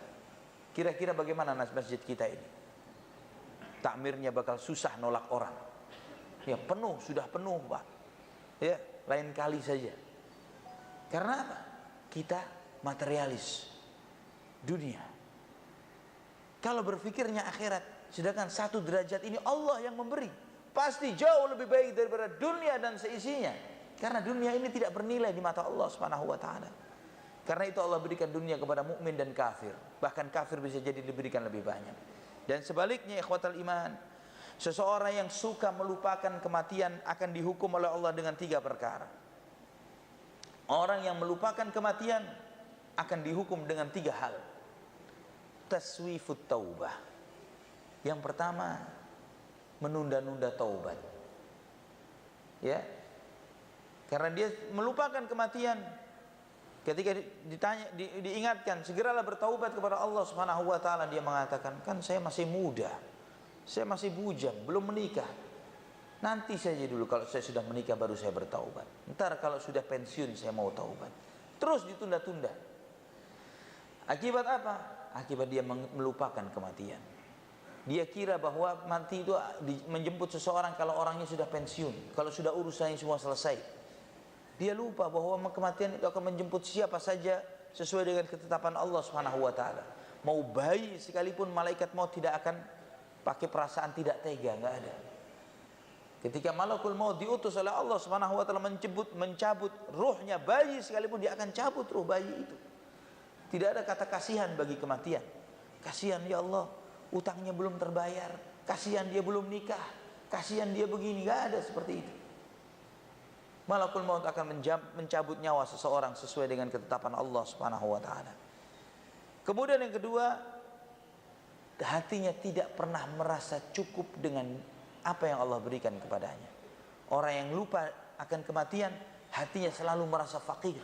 Kira-kira bagaimana masjid kita ini? Takmirnya bakal susah nolak orang. Ya penuh, sudah penuh Pak. Ya, lain kali saja. Karena apa? Kita materialis dunia. Kalau berpikirnya akhirat, Sedangkan 1 derajat ini Allah yang memberi. Pasti jauh lebih baik daripada dunia dan seisinya. Karena dunia ini tidak bernilai di mata Allah Subhanahu wa taala. Karena itu Allah berikan dunia kepada mukmin dan kafir. Bahkan kafir bisa jadi diberikan lebih banyak. Dan sebaliknya ikhwatal iman, seseorang yang suka melupakan kematian akan dihukum oleh Allah dengan 3 perkara. Orang yang melupakan kematian akan dihukum dengan 3 hal. Taswifut taubah. Yang pertama, menunda-nunda taubat. Ya. Karena dia melupakan kematian. Ketika diingatkan, segeralah bertaubat kepada Allah Subhanahu wa taala, dia mengatakan, kan saya masih muda. Saya masih bujang, belum menikah. Nanti saja dulu, kalau saya sudah menikah baru saya bertaubat. Ntar kalau sudah pensiun saya mau taubat. Terus ditunda-tunda. Akibat apa? Akibat dia melupakan kematian. Dia kira bahwa mati itu menjemput seseorang kalau orangnya sudah pensiun, kalau sudah urusannya semua selesai. Dia lupa bahwa kematian itu akan menjemput siapa saja sesuai dengan ketetapan Allah Subhanahu wa taala. Mau bayi sekalipun malaikat maut tidak akan pakai perasaan tidak tega, enggak ada. Ketika malakul maut diutus oleh Allah Subhanahu wa taala mencabut ruhnya bayi sekalipun, dia akan cabut ruh bayi itu. Tidak ada kata kasihan bagi kematian. Kasihan ya Allah, utangnya belum terbayar, kasihan dia belum nikah, kasihan dia begini, enggak ada seperti itu. Malakul maut akan mencabut nyawa seseorang sesuai dengan ketetapan Allah Subhanahu wa taala. Kemudian yang kedua, hatinya tidak pernah merasa cukup dengan apa yang Allah berikan kepadanya. Orang yang lupa akan kematian, hatinya selalu merasa fakir.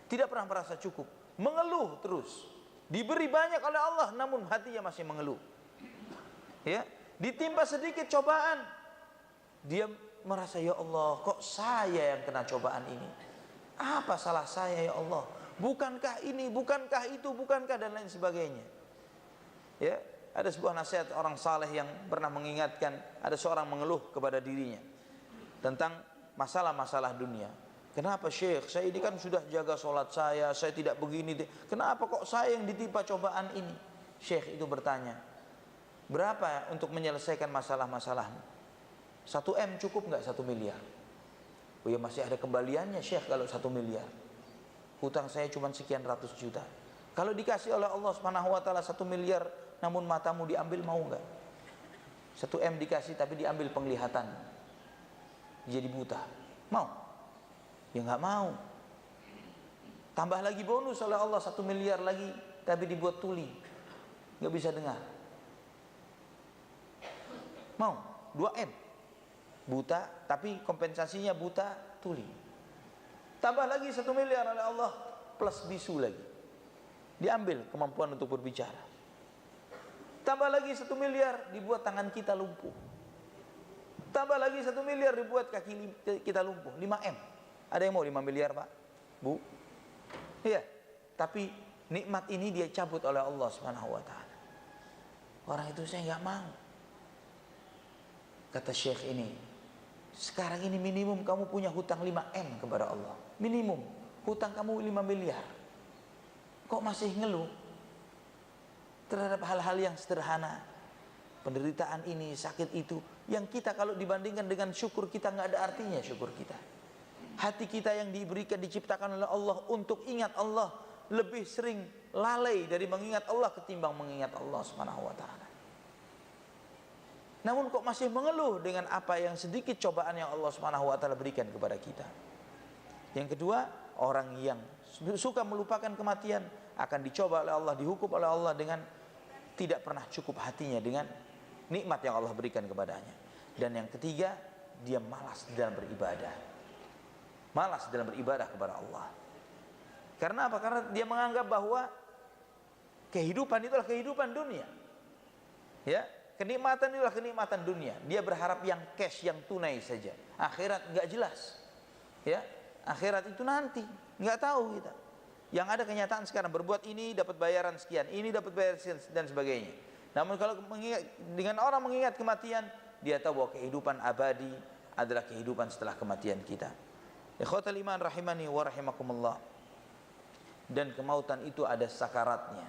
Tidak pernah merasa cukup, mengeluh terus. Diberi banyak oleh Allah namun hatinya masih mengeluh. Ya, ditimpa sedikit cobaan, dia merasa, ya Allah, kok saya yang kena cobaan ini? Apa salah saya ya Allah? Bukankah ini, bukankah itu, bukankah dan lain sebagainya. Ya, ada sebuah nasihat orang saleh yang pernah mengingatkan, ada seorang mengeluh kepada dirinya tentang masalah-masalah dunia. Kenapa Syekh, saya ini kan sudah jaga sholat saya tidak begini. Kenapa kok saya yang ditimpa cobaan ini? Syekh itu bertanya, berapa untuk menyelesaikan masalah-masalahmu? 1 M cukup nggak 1 miliar? Oh ya, masih ada kembaliannya Syekh kalau 1 miliar. Hutang saya cuma sekian ratus juta. Kalau dikasih oleh Allah Subhanahu wa taala 1 miliar namun matamu diambil, mau nggak? 1 M dikasih tapi diambil penglihatan, jadi buta, mau? Ya nggak mau. Tambah lagi bonus oleh Allah 1 miliar lagi tapi dibuat tuli, nggak bisa dengar, mau? 2 M buta tapi kompensasinya buta tuli. Tambah lagi 1 miliar oleh Allah plus bisu lagi, diambil kemampuan untuk berbicara. Tambah lagi 1 miliar dibuat tangan kita lumpuh. Tambah lagi 1 miliar dibuat kaki kita lumpuh. 5 M. Ada yang mau 5 miliar Pak? Bu? Iya. Tapi nikmat ini dia cabut oleh Allah Subhanahu wa taala. Orang itu, saya nggak mau. Kata Syekh ini, sekarang ini minimum kamu punya hutang 5 M kepada Allah. Minimum hutang kamu 5 miliar. Kok masih ngeluh terhadap hal-hal yang sederhana? Penderitaan ini, sakit itu, yang kita kalau dibandingkan dengan syukur kita nggak ada artinya syukur kita. Hati kita yang diberikan, diciptakan oleh Allah untuk ingat Allah, lebih sering lalai dari mengingat Allah ketimbang mengingat Allah Subhanahu wa taala. Namun kok masih mengeluh dengan apa yang sedikit cobaan yang Allah Subhanahu wa taala berikan kepada kita. Yang kedua, orang yang suka melupakan kematian akan dicoba oleh Allah, dihukum oleh Allah dengan tidak pernah cukup hatinya dengan nikmat yang Allah berikan kepadanya. Dan yang ketiga, dia malas dalam beribadah. Malas dalam beribadah kepada Allah. Karena apa? Karena dia menganggap bahwa kehidupan itulah kehidupan dunia. Ya, kenikmatan itulah kenikmatan dunia. Dia berharap yang cash, yang tunai saja. Akhirat enggak jelas. Ya, akhirat itu nanti, enggak tahu kita. Yang ada kenyataan sekarang, berbuat ini dapat bayaran sekian, ini dapat bayaran sekian dan sebagainya. Namun kalau dengan orang mengingat kematian, dia tahu bahwa kehidupan abadi adalah kehidupan setelah kematian kita. Ikhwatal iman rahimani wa rahimakumullah. Dan kemautan itu ada sakaratnya.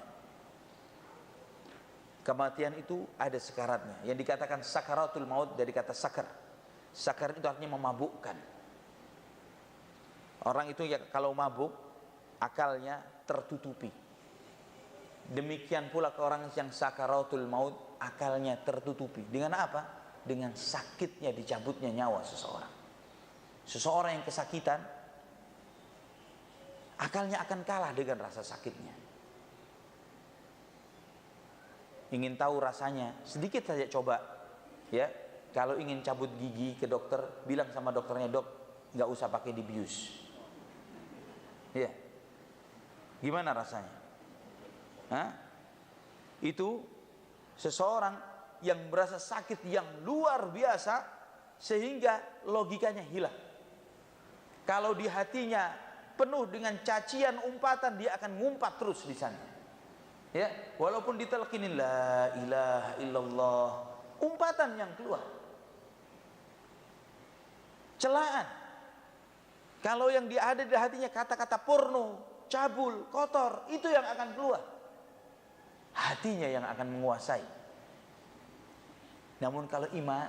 Kematian itu ada sekaratnya. Yang dikatakan sakaratul maut dari kata sakar. Sakar itu artinya memabukkan. Orang itu ya, kalau mabuk akalnya tertutupi. Demikian pula ke orang yang sakaratul maut, akalnya tertutupi. Dengan apa? Dengan sakitnya dicabutnya nyawa seseorang. Seseorang yang kesakitan, akalnya akan kalah dengan rasa sakitnya. Ingin tahu rasanya, sedikit saja coba, ya. Kalau ingin cabut gigi ke dokter, bilang sama dokternya, dok, nggak usah pakai dibius. Ya, gimana rasanya? Hah? Itu seseorang yang merasa sakit yang luar biasa sehingga logikanya hilang. Kalau di hatinya penuh dengan cacian, umpatan, dia akan ngumpat terus di sana. Ya, walaupun ditalqinin la ilaha illallah, umpatan yang keluar, celaan. Kalau yang ada di hatinya kata-kata porno, cabul, kotor, itu yang akan keluar. Hatinya yang akan menguasai. Namun kalau iman,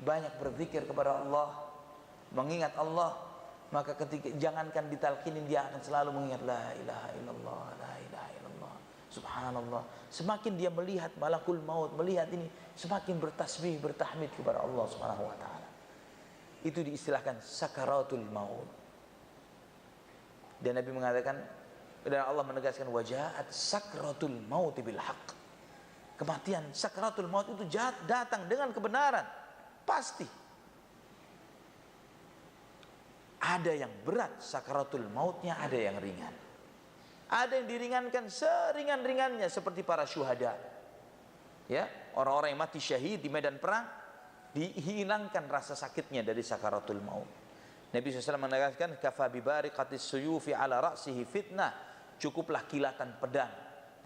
banyak berzikir kepada Allah, mengingat Allah, maka ketika jangankan ditalqinin, dia akan selalu mengingat la ilaha illallah, la ilaha illallah, subhanallah. Semakin dia melihat malakul maut, melihat ini, semakin bertasbih, bertahmid kepada Allah Subhanahu wa taala. Itu diistilahkan sakaratul maut. Dan Nabi mengatakan, dan Allah menegaskan, wajahat sakratul maut bil haqq. Kematian, sakratul maut itu datang dengan kebenaran, pasti. Ada yang berat sakratul mautnya, ada yang ringan. Ada yang diringankan seringan-ringannya seperti para syuhada. Ya, orang-orang yang mati syahid di medan perang, dihilangkan rasa sakitnya dari sakaratul maut. Nabi SAW menegaskan, kafa bibariqatis suyufi ala ra'sihi fitnah. Cukuplah kilatan pedang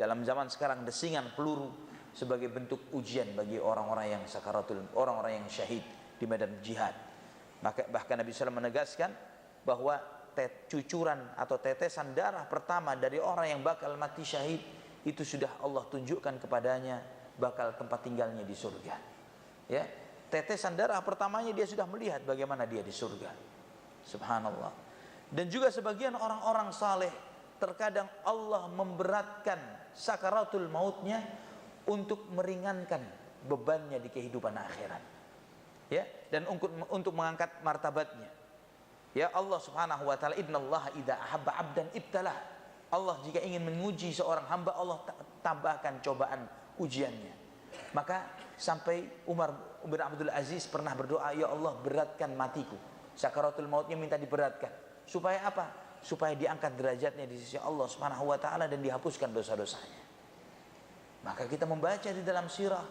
dalam zaman sekarang, desingan peluru sebagai bentuk ujian bagi orang-orang yang sakaratul, orang-orang yang syahid di medan jihad. Maka bahkan Nabi SAW menegaskan bahwa cucuran atau tetesan darah pertama dari orang yang bakal mati syahid itu sudah Allah tunjukkan kepadanya bakal tempat tinggalnya di surga. Ya, tetesan darah pertamanya dia sudah melihat bagaimana dia di surga. Subhanallah. Dan juga sebagian orang-orang saleh terkadang Allah memberatkan sakaratul mautnya untuk meringankan bebannya di kehidupan akhirat. Ya, dan untuk mengangkat martabatnya. Ya, Allah Subhanahu wa taala, innallaha idza ahabba 'abdan ibtalah. Allah jika ingin menguji seorang hamba, Allah tambahkan cobaan ujiannya. Maka sampai Umar bin Abdul Aziz pernah berdoa, ya Allah beratkan matiku. Sakaratul mautnya minta diberatkan. Supaya apa? Supaya diangkat derajatnya di sisi Allah Subhanahu wa taala dan dihapuskan dosa-dosanya. Maka kita membaca di dalam sirah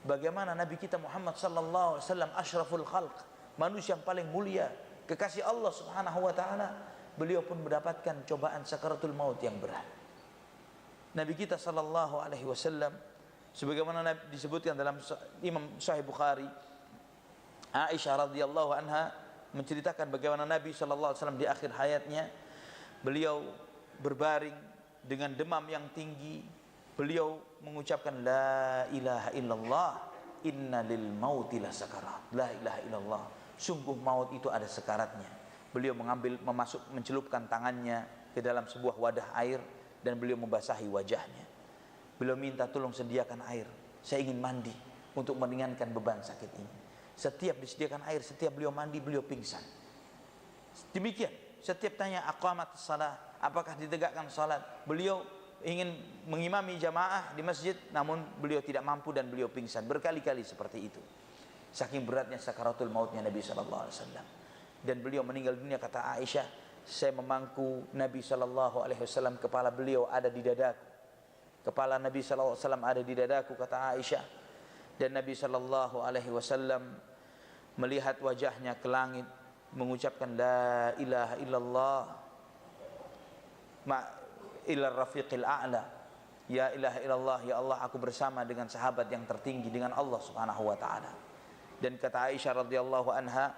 bagaimana Nabi kita Muhammad sallallahu alaihi wasallam asyraful khalq, manusia yang paling mulia, kekasih Allah Subhanahu wa taala, beliau pun mendapatkan cobaan sakaratul maut yang berat. Nabi kita sallallahu alaihi wasallam sebagaimana disebutkan dalam Imam Sahih Bukhari, Aisyah radhiyallahu anha menceritakan bagaimana Nabi sallallahu alaihi wasallam di akhir hayatnya beliau berbaring dengan demam yang tinggi. Beliau mengucapkan la ilaha illallah, inna lil mauti la sakarat. La ilaha illallah, sungguh maut itu ada sekaratnya. Beliau mencelupkan tangannya ke dalam sebuah wadah air dan beliau membasahi wajahnya. Beliau minta tolong sediakan air, saya ingin mandi untuk meringankan beban sakit ini. Setiap disediakan air, setiap beliau mandi, beliau pingsan. Demikian, setiap tanya aqamatus shalah, apakah ditegakkan salat, beliau ingin mengimami jamaah di masjid, namun beliau tidak mampu dan beliau pingsan berkali-kali seperti itu. Saking beratnya sakaratul mautnya Nabi sallallahu alaihi wasallam. Dan beliau meninggal dunia, kata Aisyah, saya memangku Nabi sallallahu alaihi wasallam, kepala beliau ada di dadaku. Kepala Nabi sallallahu alaihi wasallam ada di dadaku, kata Aisyah. Dan Nabi sallallahu alaihi wasallam melihat wajahnya ke langit, mengucapkan la ilaha illallah ila rafiqil a'la, ya ilaha illallah, ya Allah aku bersama dengan sahabat yang tertinggi, dengan Allah Subhanahu wa taala. Dan kata Aisyah radhiyallahu anha,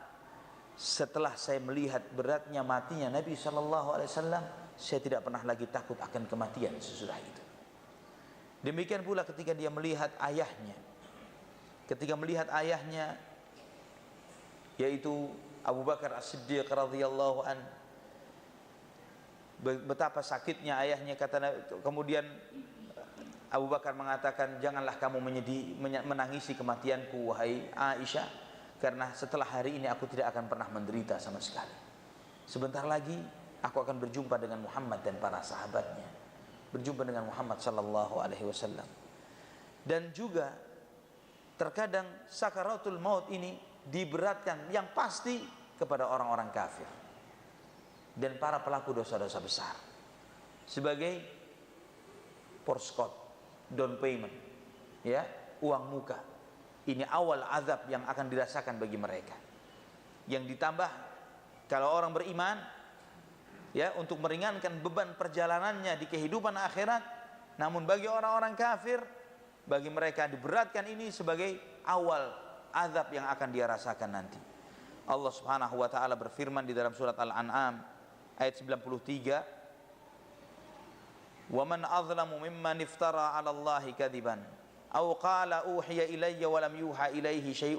setelah saya melihat beratnya matinya Nabi sallallahu alaihi wasallam, saya tidak pernah lagi takut akan kematian sesudah itu. Demikian pula ketika dia melihat ayahnya. Ketika melihat ayahnya, yaitu Abu Bakar As-Siddiq radhiyallahu an, betapa sakitnya ayahnya, kemudian Abu Bakar mengatakan, janganlah kamu menangisi kematianku wahai Aisyah, karena setelah hari ini aku tidak akan pernah menderita sama sekali. Sebentar lagi aku akan berjumpa dengan Muhammad dan para sahabatnya, berjumpa dengan Muhammad sallallahu alaihi wasallam. Dan juga terkadang sakaratul maut ini diberatkan yang pasti kepada orang-orang kafir dan para pelaku dosa-dosa besar sebagai porskot, down payment, ya, uang muka. Ini awal azab yang akan dirasakan bagi mereka. Yang ditambah kalau orang beriman, ya, untuk meringankan beban perjalanannya di kehidupan akhirat. Namun bagi orang-orang kafir, bagi mereka diberatkan ini sebagai awal azab yang akan dia rasakan nanti. Allah Subhanahu wa taala berfirman di dalam surat Al-An'am ayat 93, وَمَنْ أَظْلَمُ مِمَّنِ افْتَرَى عَلَى اللَّهِ كَذِبًا أَوْ قَالَ أُوحِيَ إِلَيَّ وَلَمْ يُوحَى إِلَيْهِ شَيْءٌ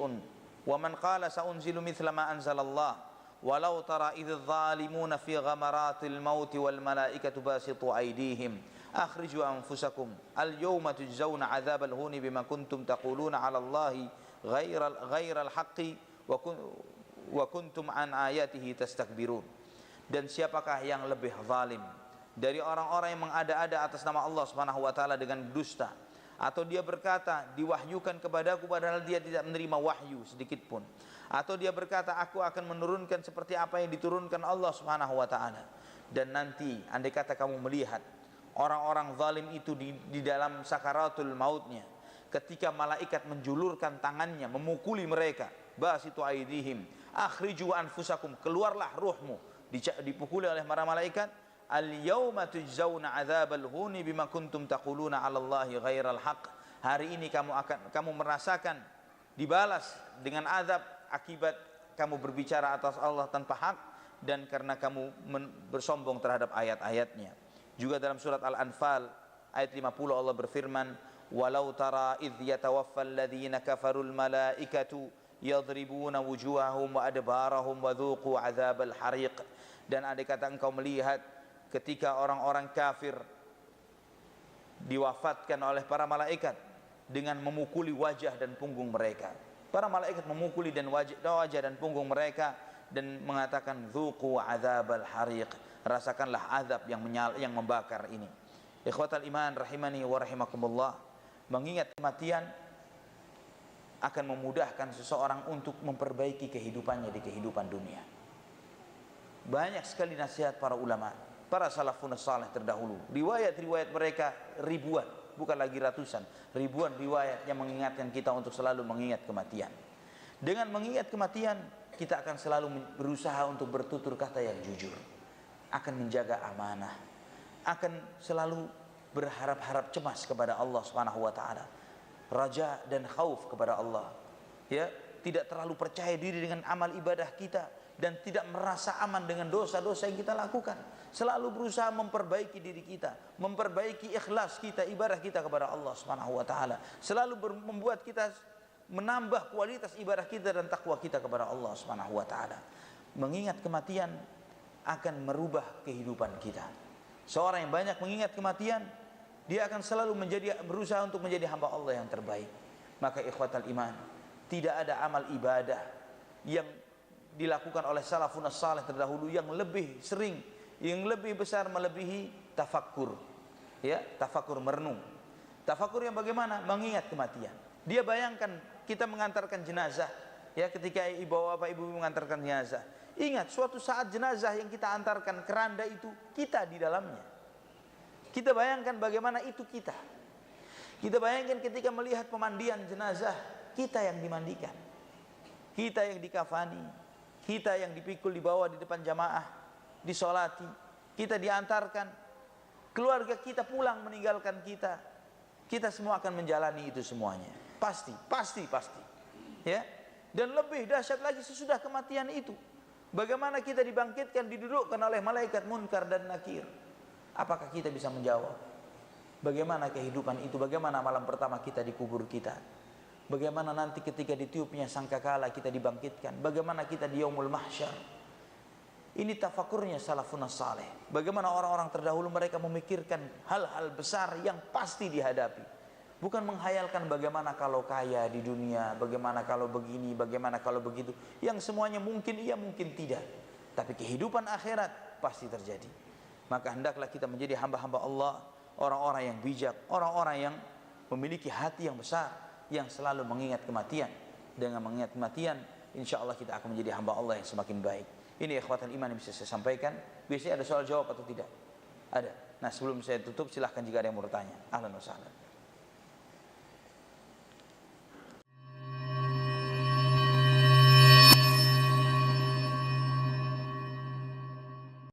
وَمَنْ قَالَ سَأُنْزِلُ مِثْلَ مَا أَنزَلَ اللَّهُ وَلَوْ تَرَى إِذِ الظَّالِمُونَ فِي غَمَرَاتِ الْمَوْتِ وَالْمَلَائِكَةُ بَاسِطُو أَيْدِيهِمْ أَخْرِجُوا أَنفُسَكُمْ الْيَوْمَ تُجْزَوْنَ عَذَابَ الْهُونِ بِمَا كُنْتُمْ تَقُولُونَ عَلَى اللَّهِ غَيْرَ الْحَقِّ وَكُنْتُمْ عَنْ آيَاتِهِ تَسْتَكْبِرُونَ. Dan siapakah yang lebih zalim dari orang-orang yang mengada-ada atas nama Allah Subhanahu wa taala dengan dusta, atau dia berkata diwahyukan kepadaku padahal dia tidak menerima wahyu sedikit pun, atau dia berkata aku akan menurunkan seperti apa yang diturunkan Allah Subhanahu wa taala. Dan nanti andai kata kamu melihat orang-orang zalim itu di dalam sakaratul mautnya, ketika malaikat menjulurkan tangannya memukuli mereka, basitu aidihim akhriju anfusakum, keluarlah ruhmu, dipukuli oleh para malaikat, al-yawma tujzauna adzabal huni bima kuntum taquluna 'ala Allahi ghairal haqq. Hari ini kamu merasakan dibalas dengan azab akibat kamu berbicara atas Allah tanpa hak dan karena kamu bersombong terhadap ayat-ayatnya. Juga dalam surat Al-Anfal ayat 50 Allah berfirman, walau tara idh yatawaffal ladzina kafarul malaikatu yadribuna wujuhahum wa adbarahum wa dhuqu 'adzabal hariq. Dan andai kata engkau melihat ketika orang-orang kafir diwafatkan oleh para malaikat dengan memukuli wajah dan punggung mereka. Para malaikat memukuli dan wajah dan punggung mereka dan mengatakan dzuqu adzabal hariq, rasakanlah azab yang membakar ini. Ikhwatal iman rahimani wa rahimakumullah, mengingat kematian akan memudahkan seseorang untuk memperbaiki kehidupannya di kehidupan dunia. Banyak sekali nasihat para ulama, para salafun salih terdahulu, riwayat-riwayat mereka ribuan, bukan lagi ratusan, ribuan riwayat yang mengingatkan kita untuk selalu mengingat kematian. Dengan mengingat kematian, kita akan selalu berusaha untuk bertutur kata yang jujur, akan menjaga amanah, akan selalu berharap-harap cemas kepada Allah Subhanahu wa taala, raja dan khauf kepada Allah, ya, tidak terlalu percaya diri dengan amal ibadah kita dan tidak merasa aman dengan dosa-dosa yang kita lakukan. Selalu berusaha memperbaiki diri kita, memperbaiki ikhlas kita, ibadah kita kepada Allah Subhanahu wa taala. Selalu membuat kita menambah kualitas ibadah kita dan takwa kita kepada Allah Subhanahu wa taala. Mengingat kematian akan merubah kehidupan kita. Seorang yang banyak mengingat kematian, dia akan selalu berusaha untuk menjadi hamba Allah yang terbaik. Maka ikhwatal iman, tidak ada amal ibadah yang dilakukan oleh salafun salih terdahulu yang lebih sering, yang lebih besar melebihi tafakkur, ya, tafakkur merenung. Tafakkur yang bagaimana? Mengingat kematian. Dia bayangkan kita mengantarkan jenazah, ya, ketika bapak ibu mengantarkan jenazah, ingat suatu saat jenazah yang kita antarkan, keranda itu kita di dalamnya. Kita bayangkan bagaimana itu kita. Kita bayangkan ketika melihat pemandian jenazah, kita yang dimandikan, kita yang dikafani, kita yang dipikul dibawa di depan jamaah, disolati, kita diantarkan, keluarga kita pulang meninggalkan kita. Kita semua akan menjalani itu semuanya. Pasti. Ya. Dan lebih dahsyat lagi sesudah kematian itu. Bagaimana kita dibangkitkan, didudukkan oleh malaikat munkar dan nakir. Apakah kita bisa menjawab? Bagaimana kehidupan itu? Bagaimana malam pertama kita di kubur kita? Bagaimana nanti ketika ditiupnya sangkakala kita dibangkitkan? Bagaimana kita di yaumul mahsyar? Ini tafakurnya salafun saleh. Bagaimana orang-orang terdahulu mereka memikirkan hal-hal besar yang pasti dihadapi. Bukan menghayalkan bagaimana kalau kaya di dunia, bagaimana kalau begini, bagaimana kalau begitu. Yang semuanya mungkin iya, mungkin tidak. Tapi kehidupan akhirat pasti terjadi. Maka hendaklah kita menjadi hamba-hamba Allah, orang-orang yang bijak, orang-orang yang memiliki hati yang besar, yang selalu mengingat kematian. Dengan mengingat kematian, insya Allah kita akan menjadi hamba Allah yang semakin baik. Ini ikhwatal iman yang bisa saya sampaikan. Biasanya ada soal jawab atau tidak? Ada. Nah, sebelum saya tutup silahkan jika ada yang mau bertanya. Ahlan wa sahlan.